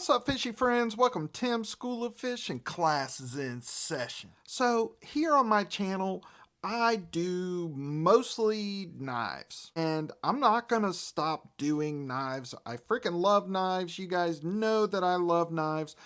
What's up, fishy friends? Welcome to Tim's School of Fish, and class is in session. So here on my channel, I do mostly knives, and I'm not gonna stop doing knives. I freaking love knives. You guys know that I love knives,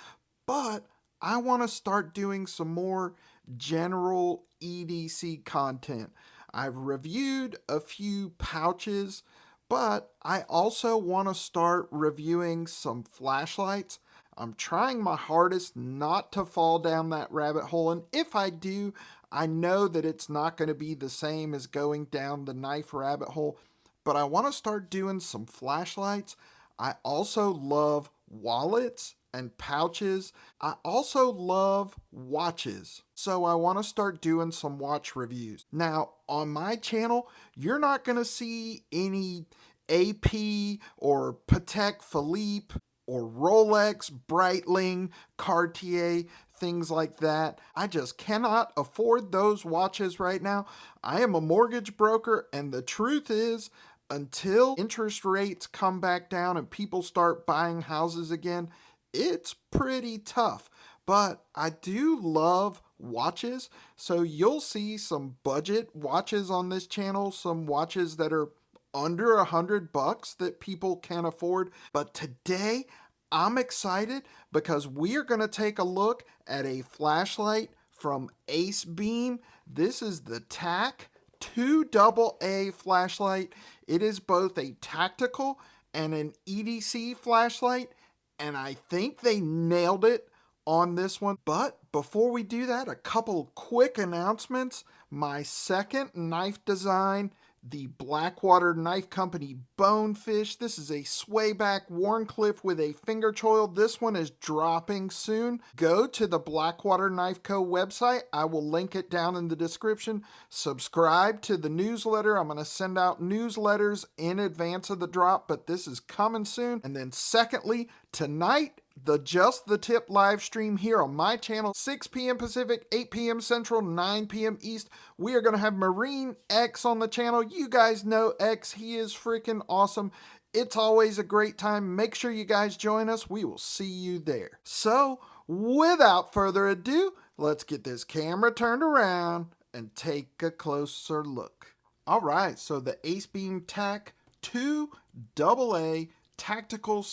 but I want to start doing some more general EDC content. I've reviewed a few pouches, but I also want to start reviewing some flashlights. I'm trying my hardest not to fall down that rabbit hole, and if I do, I know that it's not going to be the same as going down the knife rabbit hole, but I want to start doing some flashlights. I also love wallets and pouches. I also love watches, so I want to start doing some watch reviews. Now, on my channel, you're not going to see any AP or Patek Philippe or Rolex, Breitling, Cartier, things like that. I just cannot afford those watches right now. I am a mortgage broker, and the truth is, until interest rates come back down and people start buying houses again, it's pretty tough. But I do love watches, so you'll see some budget watches on this channel, some watches that are under $100 that people can afford. But today I'm excited because we are going to take a look at a flashlight from Acebeam. This is the TAC 2AA flashlight. It is both a tactical and an EDC flashlight, and I think they nailed it on this one. But before we do that, a couple quick announcements. My second knife design, the Blackwater Knife Company Bonefish. This is a swayback Warncliffe with a finger choil. This one is dropping soon. Go to the Blackwater Knife Co. website. I will link it down in the description. Subscribe to the newsletter. I'm going to send out newsletters in advance of the drop, but this is coming soon. And then secondly, tonight, the Just the Tip live stream here on my channel, 6 p.m. Pacific, 8 p.m. Central, 9 p.m. East. We are going to have Marine X on the channel. You guys know X. He is freaking awesome. It's always a great time. Make sure you guys join us. We will see you there. So, without further ado, let's get this camera turned around and take a closer look. All right, so the Acebeam TAC 2AA Tactical /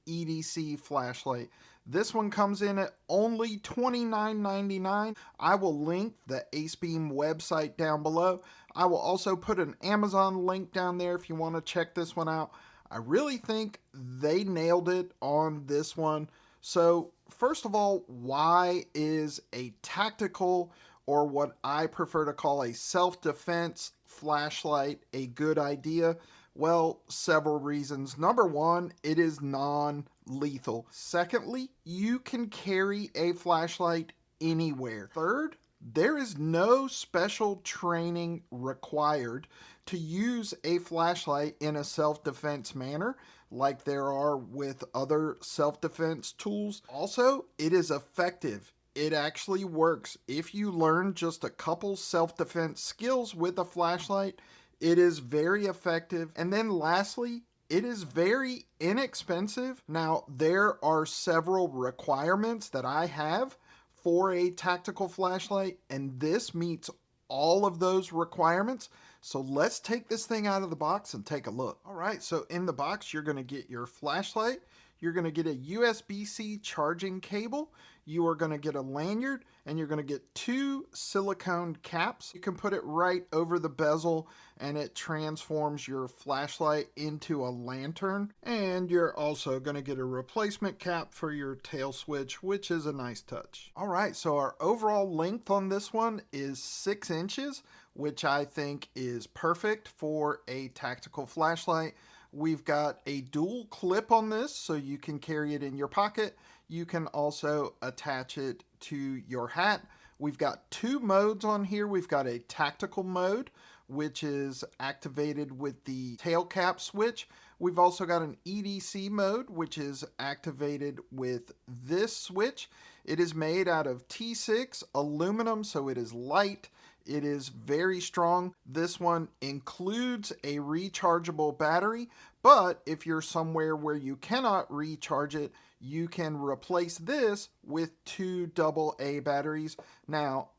EDC flashlight. This one comes in at only $29.99. I will link the Acebeam website down below. I will also put an Amazon link down there if you want to check this one out. I really think they nailed it on this one. So first of all, why is a tactical, or what I prefer to call a self-defense flashlight, a good idea? Well, several reasons. Number one, it is non-lethal. Secondly, you can carry a flashlight anywhere. Third, there is no special training required to use a flashlight in a self-defense manner like there are with other self-defense tools. Also, it is effective. It actually works. If you learn just a couple self-defense skills with a flashlight, it is very effective. And then lastly, it is very inexpensive. Now, there are several requirements that I have for a tactical flashlight, and this meets all of those requirements. So let's take this thing out of the box and take a look. All right, so in the box, you're going to get your flashlight. You're going to get a USB-C charging cable. You are going to get a lanyard, and you're going to get 2 silicone caps. You can put it right over the bezel, and it transforms your flashlight into a lantern. And you're also going to get a replacement cap for your tail switch, which is a nice touch. All right, so our overall length on this one is 6 inches, which I think is perfect for a tactical flashlight. We've got a dual clip on this, so you can carry it in your pocket. You can also attach it to your hat. We've got 2 modes on here. We've got a tactical mode, which is activated with the tail cap switch. We've also got an EDC mode, which is activated with this switch. It is made out of T6 aluminum, so it is light. It is very strong. This one includes a rechargeable battery, but if you're somewhere where you cannot recharge it, you can replace this with 2 AA batteries. Now,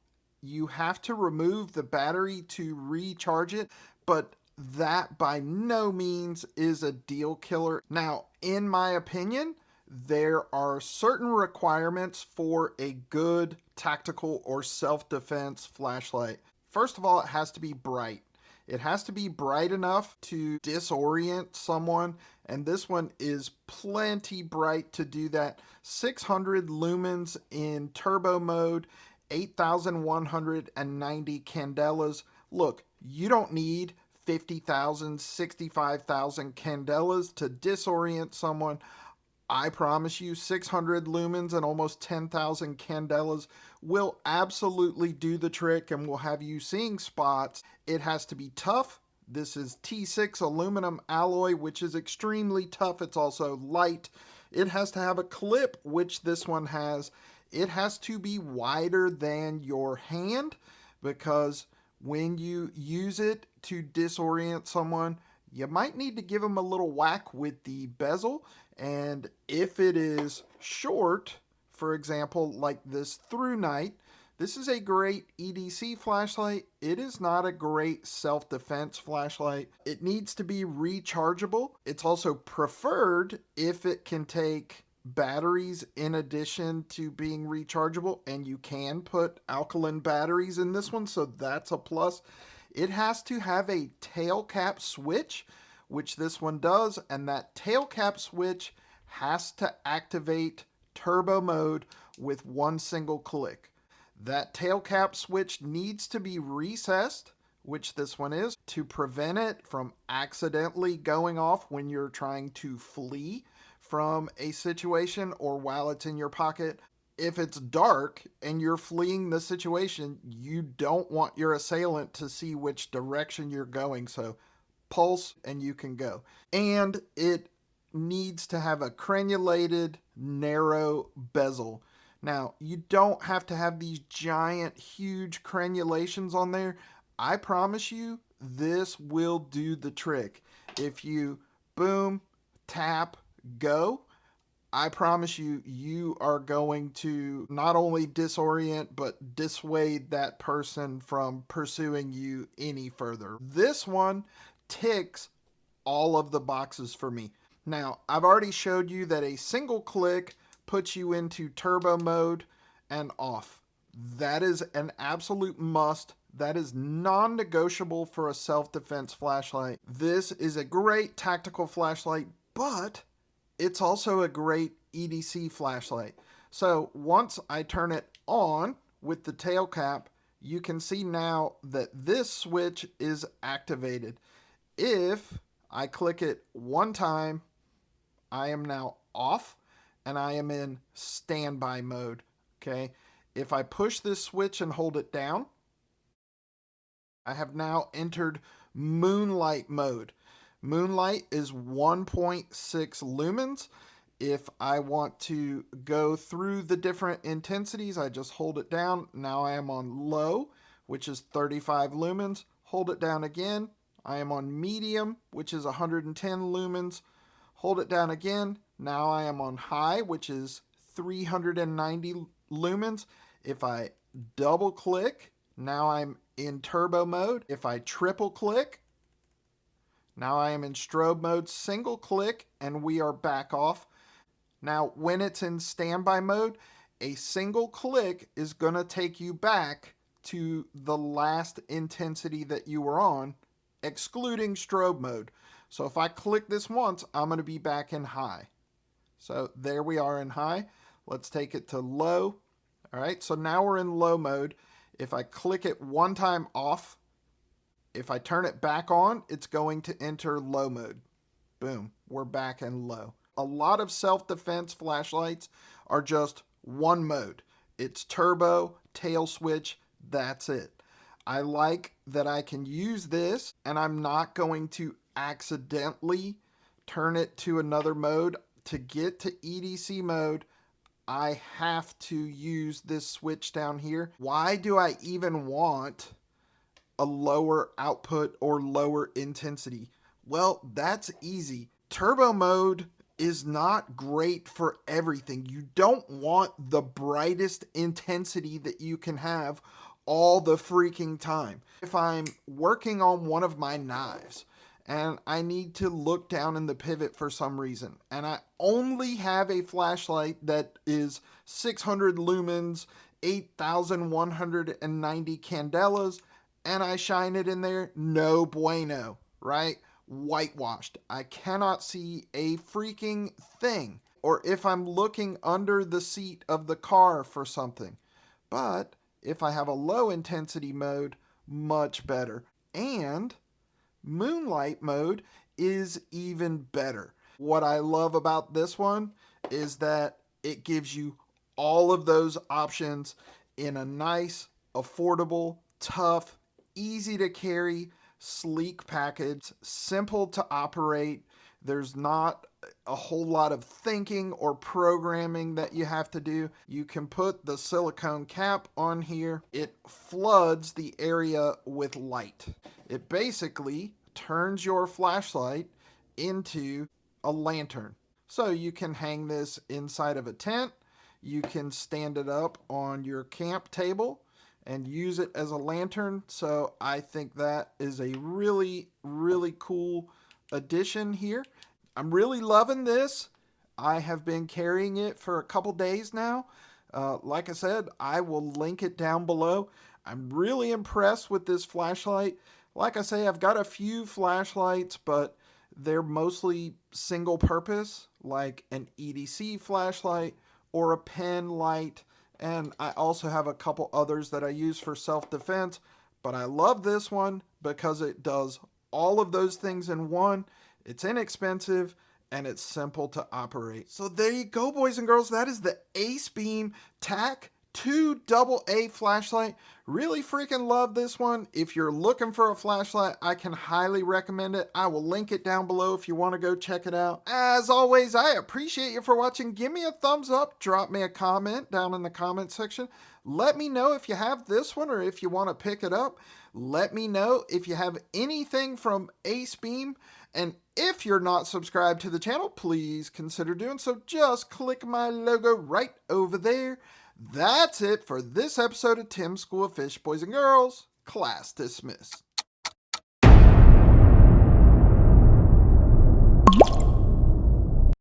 you have to remove the battery to recharge it, but that by no means is a deal killer. Now, in my opinion, there are certain requirements for a good tactical or self-defense flashlight. First of all, it has to be bright. It has to be bright enough to disorient someone, and this one is plenty bright to do that. 600 lumens in turbo mode, 8,190 candelas. Look, you don't need 50,000, 65,000 candelas to disorient someone. I promise you 600 lumens and almost 10,000 candelas will absolutely do the trick and will have you seeing spots. It has to be tough. This is T6 aluminum alloy, which is extremely tough. It's also light. It has to have a clip, which this one has. It has to be wider than your hand, because when you use it to disorient someone, you might need to give them a little whack with the bezel. And if it is short, for example, like this through night, this is a great EDC flashlight. It is not a great self-defense flashlight. It needs to be rechargeable. It's also preferred if it can take batteries in addition to being rechargeable, and you can put alkaline batteries in this one, so that's a plus. It has to have a tail cap switch, which this one does, and that tail cap switch has to activate turbo mode with one single click. That tail cap switch needs to be recessed, which this one is, to prevent it from accidentally going off when you're trying to flee from a situation or while it's in your pocket. If it's dark and you're fleeing the situation, you don't want your assailant to see which direction you're going, so pulse and you can go. And it needs to have a crenulated narrow bezel. Now, you don't have to have these giant huge crenulations on there. I promise you this will do the trick. If you boom, tap, go, I promise you, you are going to not only disorient, but dissuade that person from pursuing you any further. This one ticks all of the boxes for me. Now, I've already showed you that a single click puts you into turbo mode and off. That is an absolute must. That is non-negotiable for a self-defense flashlight. This is a great tactical flashlight, but it's also a great EDC flashlight. So once I turn it on with the tail cap, you can see now that this switch is activated. If I click it one time, I am now off and I am in standby mode. Okay. If I push this switch and hold it down, I have now entered moonlight mode. Moonlight is 1.6 lumens. If I want to go through the different intensities, I just hold it down. Now I am on low, which is 35 lumens. Hold it down again. I am on medium, which is 110 lumens. Hold it down again. Now I am on high, which is 390 lumens. If I double click, now I'm in turbo mode. If I triple click, now I am in strobe mode. Single click and we are back off. Now when it's in standby mode, a single click is going to take you back to the last intensity that you were on, excluding strobe mode. So if I click this once, I'm going to be back in high. So there we are in high. Let's take it to low. All right, so now we're in low mode. If I click it one time off, if I turn it back on, it's going to enter low mode. Boom, we're back in low. A lot of self-defense flashlights are just one mode. It's turbo, tail switch, that's it. I like that I can use this and I'm not going to accidentally turn it to another mode. To get to EDC mode, I have to use this switch down here. Why do I even want a lower output or lower intensity? Well, that's easy. Turbo mode is not great for everything. You don't want the brightest intensity that you can have all the freaking time. If I'm working on one of my knives and I need to look down in the pivot for some reason, and I only have a flashlight that is 600 lumens, 8,190 candelas, and I shine it in there, no bueno, right? Whitewashed. I cannot see a freaking thing. Or if I'm looking under the seat of the car for something. But if I have a low intensity mode, much better. And moonlight mode is even better. What I love about this one is that it gives you all of those options in a nice, affordable, tough, easy to carry, sleek package, simple to operate. There's not a whole lot of thinking or programming that you have to do. You can put the silicone cap on here. It floods the area with light. It basically turns your flashlight into a lantern. So you can hang this inside of a tent. You can stand it up on your camp table and use it as a lantern. So I think that is a really, really cool addition here. I'm really loving this. I have been carrying it for a couple days now. Like I said, I will link it down below. I'm really impressed with this flashlight. Like I say, I've got a few flashlights, but they're mostly single purpose, like an EDC flashlight or a pen light. And I also have a couple others that I use for self-defense. But I love this one because it does all of those things in one. It's inexpensive and it's simple to operate. So there you go, boys and girls. That is the Acebeam TAC 2 AA flashlight. Really freaking love this one. If you're looking for a flashlight, I can highly recommend it. I will link it down below if you want to go check it out. As always, I appreciate you for watching. Give me a thumbs up. Drop me a comment down in the comment section. Let me know if you have this one or if you want to pick it up. Let me know if you have anything from Acebeam. And if you're not subscribed to the channel, please consider doing so. Just click my logo right over there. That's it for this episode of Tim's School of Fish. Boys and girls, class dismissed.